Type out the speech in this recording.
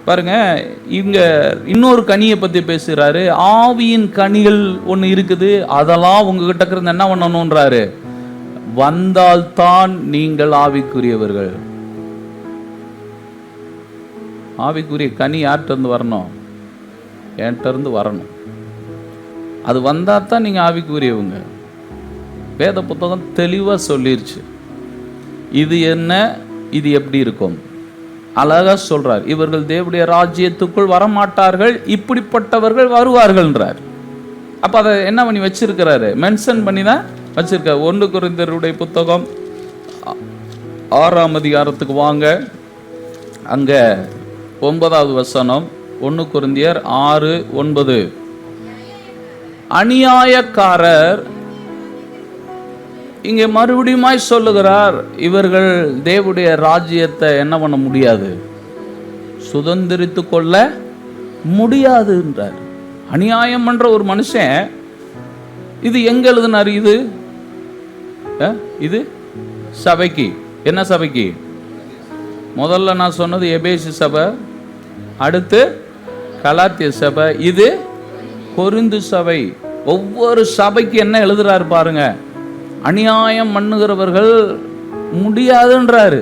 பாருங்க, இங்க இன்னொரு கனியை பத்தி பேசுறாரு. ஆவியின் கனிகள் ஒண்ணு இருக்குது, அதெல்லாம் உங்ககிட்ட இருந்து என்ன பண்ணணும்ன்றாரு, வந்தால்தான் நீங்கள் ஆவிக்குரியவர்கள். ஆவிக்குரிய கனி யார்கிட்ட இருந்து வரணும்? என்கிட்ட இருந்து வரணும். அது வந்தா தான் நீங்க ஆவிக்குரியவங்க. வேத புத்தகம் தெளிவா சொல்லிருச்சு. இது என்ன, இது எப்படி இருக்கும், அழகா சொல்றார். இவர்கள் தேவனுடைய ராஜ்யத்துக்குள் வரமாட்டார்கள், இப்படிப்பட்டவர்கள் வருவார்கள்ன்றார். அப்ப அதை என்ன பண்ணி வச்சிருக்கிறாரு, மென்ஷன் பண்ணி தான் வச்சிருக்காரு. 1 கொரிந்தியருடைய புத்தகம் 6ஆம் அதிகாரத்துக்கு வாங்க. அங்க 9வது வசனம். 1 கொரிந்தியர் 6:9. அநியாயக்காரர் இங்கே மறுபடியும் சொல்லுகிறார், இவர்கள் தேவனுடைய ராஜ்யத்தை என்ன பண்ண முடியாது, சுதந்திரித்து கொள்ள முடியாது என்றார். அநியாயம் பண்ற ஒரு மனுஷன் இது எங்க எழுதினார்? இது சபைக்கு. என்ன சபைக்கு? முதல்ல நான் சொன்னது எபேசு சபை, அடுத்து கலாத்திய சபை, இது கொரிந்து சபை. ஒவ்வொரு சபைக்கு என்ன எழுதுறாரு பாருங்க, அநியாயம் பண்ணுகிறவர்கள் முடியாதுன்றாரு.